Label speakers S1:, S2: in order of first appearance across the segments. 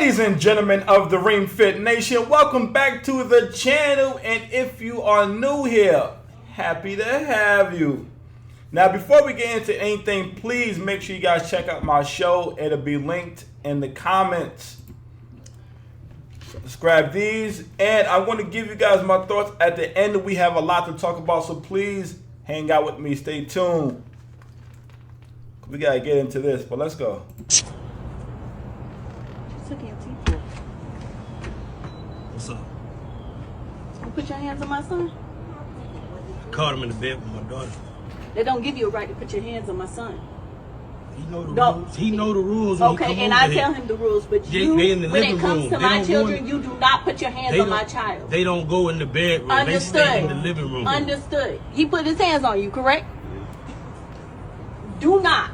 S1: Ladies and gentlemen of the Ring Fit Nation, welcome back to the channel, and if you are new here, happy to have you. Now, before we get into anything, please make sure you guys check out my show. It'll be linked in the comments. Let's grab these, and I want to give you guys my thoughts at the end. We have a lot to talk about, so please hang out with me. Stay tuned. We gotta get into this, but let's go.
S2: What's up?
S3: You put your hands on my son?
S2: I caught him in the bed with my daughter.
S3: They don't give you a right to put your hands on my son.
S2: He know the rules. He know the rules.
S3: Okay, and I tell him the rules, but
S2: they in the
S3: when
S2: living
S3: it comes
S2: room.
S3: to my children, you do not put your hands on my child.
S2: They don't go in the bedroom.
S3: Understood.
S2: They stay in the living room.
S3: Understood. He put his hands on you, correct? Do not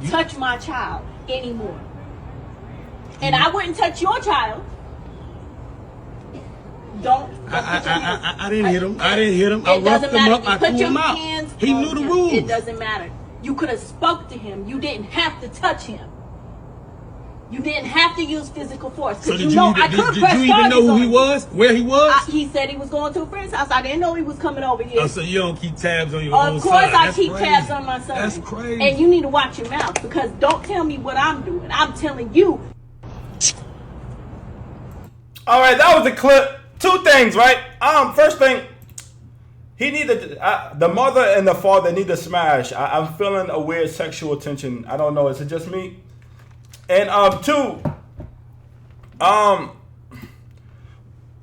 S3: touch my child anymore. And I wouldn't touch your child. Don't
S2: I didn't hit him. I didn't hit him. I roughed him up. I threw him out. He knew the rules.
S3: It doesn't matter. You could have spoke to him. You didn't have to touch him. You didn't have to use physical force.
S2: So did you even know who he was? Where he was?
S3: He said he was going to a friend's house. I didn't know he was coming over here.
S2: Oh, so you don't keep tabs on your own son?
S3: Of course I keep tabs on my son.
S2: That's crazy.
S3: And you need to watch your mouth, because don't tell me what I'm doing. I'm telling you.
S1: All right, that was a clip. Two things, right? First thing, he needed the mother and the father need to smash. I'm feeling a weird sexual tension. I don't know. Is it just me? And two,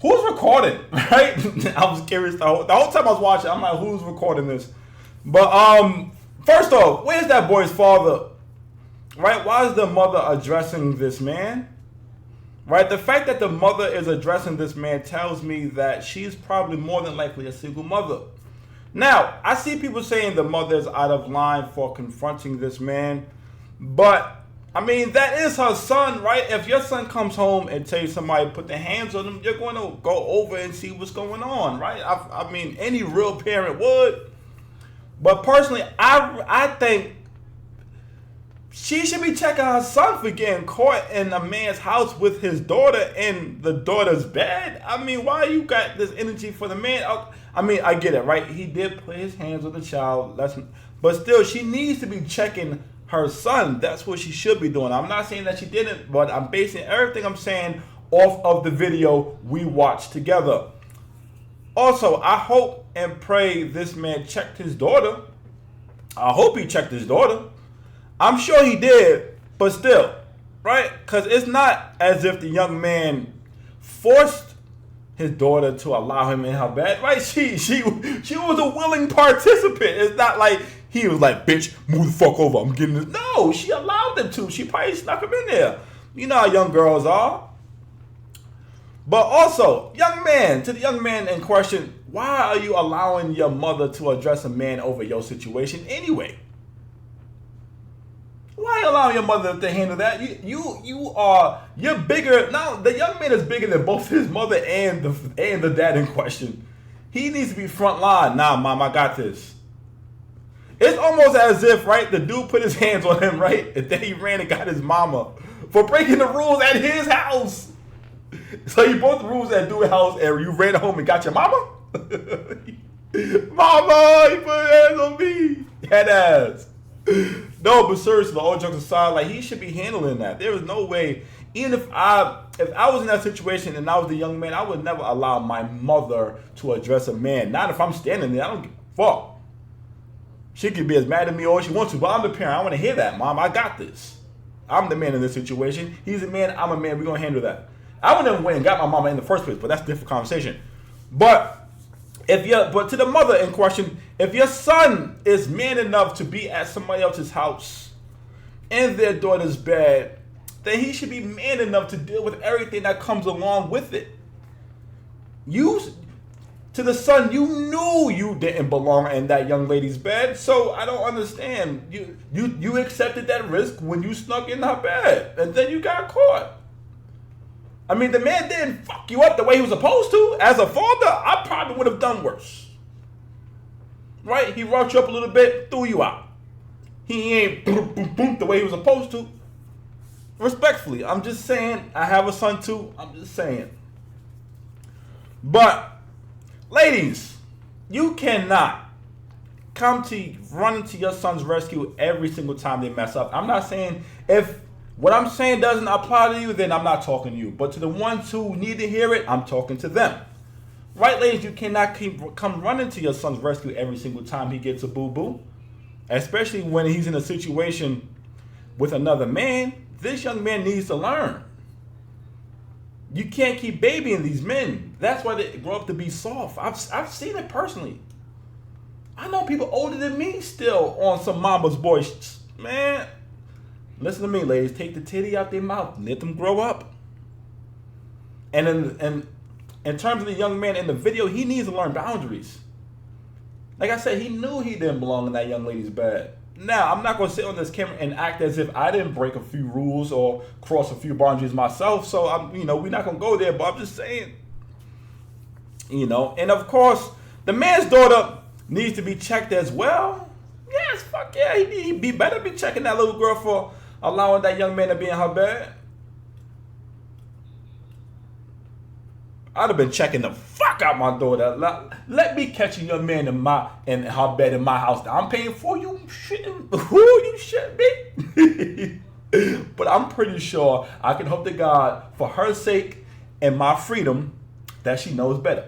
S1: who's recording? Right? I was curious the whole time I was watching. I'm like, who's recording this? But first off, where's that boy's father? Right? Why is the mother addressing this man? Right? The fact that the mother is addressing this man tells me that she's probably more than likely a single mother. Now, I see people saying the mother is out of line for confronting this man, but I mean, that is her son, right? If your son comes home and tells somebody to put their hands on him, you're going to go over and see what's going on, right? I mean, any real parent would. But personally, I think she should be checking her son for getting caught in a man's house with his daughter in the daughter's bed. I mean, why you got this energy for the man? I mean, I get it, right? He did put his hands on the child, but still, she needs to be checking her son. That's what she should be doing. I'm not saying that she didn't, but I'm basing everything I'm saying off of the video we watched together. Also, I hope and pray this man checked his daughter. I hope he checked his daughter. I'm sure he did, but still, right? Because it's not as if the young man forced his daughter to allow him in her bed, right? She was a willing participant. It's not like he was like, bitch, move the fuck over, I'm getting this. No, she allowed them to. She probably snuck him in there. You know how young girls are. But also, to the young man in question, why are you allowing your mother to address a man over your situation anyway? Why are you allowing your mother to handle that? You're bigger. Now, the young man is bigger than both his mother and the dad in question. He needs to be front line. Nah, mom, I got this. It's almost as if, right, the dude put his hands on him, right, and then he ran and got his mama for breaking the rules at his house. So you broke the rules at dude's house and you ran home and got your mama? Mama, you put hands on me. Head ass. No, but seriously, all jokes aside, like, he should be handling that. There is no way, even if I was in that situation and I was the young man, I would never allow my mother to address a man. Not if I'm standing there. I don't give a fuck. She could be as mad at me all she wants to, but I'm the parent. I want to hear that, Mom. I got this. I'm the man in this situation. He's a man. I'm a man. We're going to handle that. I wouldn't have went and got my mama in the first place, but that's a different conversation. But to the mother in question, if your son is man enough to be at somebody else's house in their daughter's bed, then he should be man enough to deal with everything that comes along with it. To the son, you knew you didn't belong in that young lady's bed, so I don't understand. You accepted that risk when you snuck in her bed, and then you got caught. I mean, the man didn't fuck you up the way he was supposed to. As a father, I probably would have done worse. Right? He roughed you up a little bit, threw you out. He ain't boom, boom, boom the way he was supposed to. Respectfully, I'm just saying. I have a son too. I'm just saying. But, ladies, you cannot run to your son's rescue every single time they mess up. I'm not saying if what I'm saying doesn't apply to you, then I'm not talking to you. But to the ones who need to hear it, I'm talking to them. Right, ladies, you cannot come running to your son's rescue every single time he gets a boo-boo. Especially when he's in a situation with another man. This young man needs to learn. You can't keep babying these men. That's why they grow up to be soft. I've seen it personally. I know people older than me still on some mama's boy. Man, listen to me, ladies. Take the titty out their mouth. Let them grow up. And in terms of the young man in the video, he needs to learn boundaries. Like I said, he knew he didn't belong in that young lady's bed. Now, I'm not going to sit on this camera and act as if I didn't break a few rules or cross a few boundaries myself. So, we're not going to go there, but I'm just saying, and of course, the man's daughter needs to be checked as well. Yes, fuck yeah, he better be checking that little girl for allowing that young man to be in her bed. I'd have been checking the fuck out my daughter. Let me catch a young man in her bed in my house. I'm paying for you. You shouldn't be. But I'm pretty sure I can hope to God for her sake and my freedom that she knows better.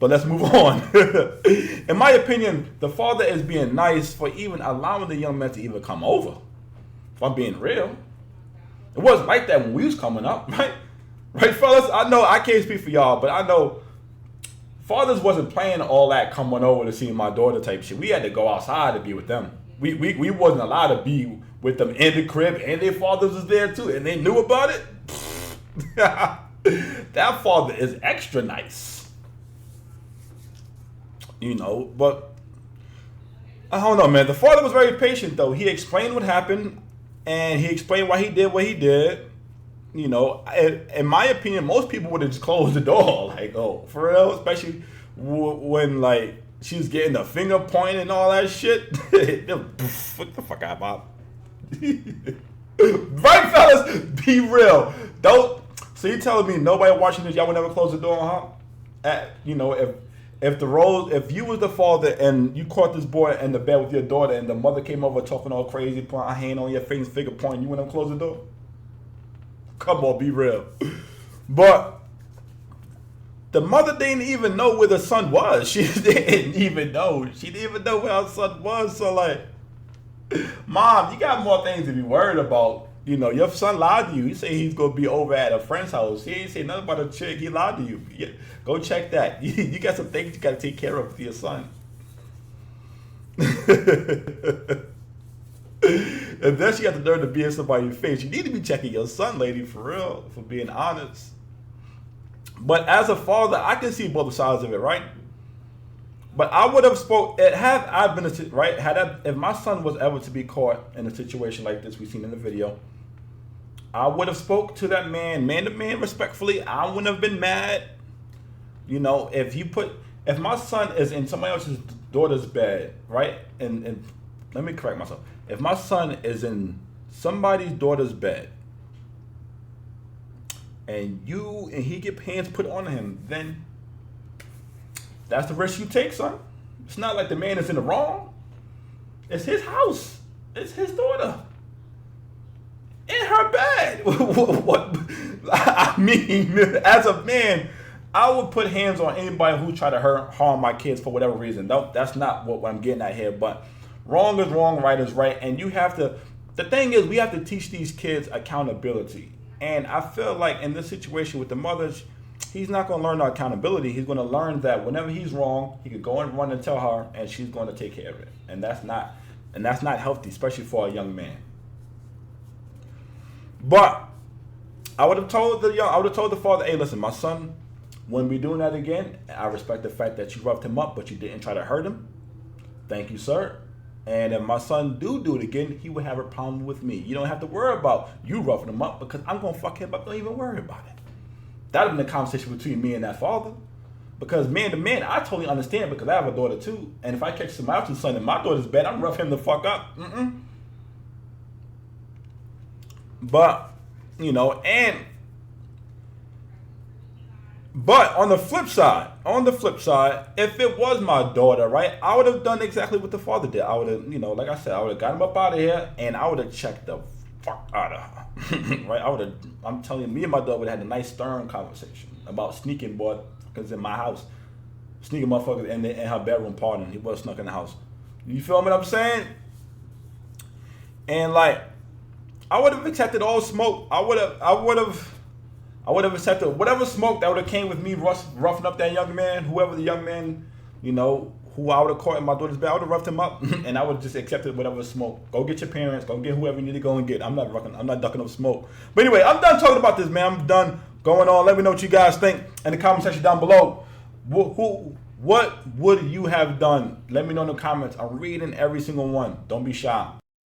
S1: But let's move on. In my opinion, the father is being nice for even allowing the young man to even come over. If I'm being real. It wasn't like that when we was coming up, right? Right, fellas? I know I can't speak for y'all, but I know fathers wasn't playing all that coming over to see my daughter type shit. We had to go outside to be with them. We wasn't allowed to be with them in the crib, and their fathers was there too, and they knew about it. That father is extra nice. But I don't know, man. The father was very patient, though. He explained what happened, and he explained why he did what he did. In my opinion, most people would have just closed the door. Like, oh, for real? Especially when, like, she was getting the finger point and all that shit. What the fuck out of Right, fellas? Be real. Don't. So you telling me nobody watching this, y'all would never close the door on her? If you was the father and you caught this boy in the bed with your daughter and the mother came over talking all crazy, putting her hand on your face, finger pointing, you wouldn't close the door? Come on, be real. But the mother didn't even know where the son was. She didn't even know. She didn't even know where her son was. So, like, Mom, you got more things to be worried about. Your son lied to you. He said he's going to be over at a friend's house. He ain't say nothing about a chick. He lied to you. Yeah, go check that. You got some things you got to take care of for your son. And then she got the nerve to be in somebody's face. You need to be checking your son, lady, for real, for being honest. But as a father, I can see both sides of it, right? But I would have if my son was ever to be caught in a situation like this we've seen in the video, I would have spoke to that man to man, respectfully. I wouldn't have been mad. If my son is in somebody else's daughter's bed, right? And let me correct myself. If my son is in somebody's daughter's bed and he get hands put on him, then that's the risk you take, son. It's not like the man is in the wrong. It's his house. It's his daughter. In her bed. What? I mean, as a man, I would put hands on anybody who try to harm my kids for whatever reason. That's not what I'm getting at here, but wrong is wrong, right is right, and the thing is, we have to teach these kids accountability. And I feel like in this situation with the mothers, he's not going to learn accountability. He's going to learn that whenever he's wrong, he could go and run and tell her, and she's going to take care of it. And that's not healthy, especially for a young man. But I would have told the father, hey, listen, my son, when we doing that again, I respect the fact that you roughed him up, but you didn't try to hurt him. Thank you, sir. And if my son do it again, he would have a problem with me. You don't have to worry about you roughing him up because I'm going to fuck him up. Don't even worry about it. That would have been a conversation between me and that father. Because man to man, I totally understand because I have a daughter too. And if I catch somebody else's son in my daughter's bed, I'm roughing him the fuck up. But you know, but on the flip side, if it was my daughter, right, I would have done exactly what the father did. I would have, you know, like I said, I would have got him up out of here, and I would have checked the fuck out of her, right? I'm telling you, me and my daughter would have had a nice stern conversation about sneaking motherfuckers in my house, sneaking motherfuckers in her bedroom, pardon, he was snuck in the house. You feel what I'm saying? And like, I would have accepted all smoke. I would have accepted whatever smoke that would have came with me roughing up that young man, whoever the young man, you know, who I would have caught in my daughter's bed. I would have roughed him up, and I would have just accepted whatever smoke. Go get your parents. Go get whoever you need to go and get. I'm not ducking up smoke. But anyway, I'm done talking about this, man. I'm done going on. Let me know what you guys think in the comment section down below. What would you have done? Let me know in the comments. I'm reading every single one. Don't be shy.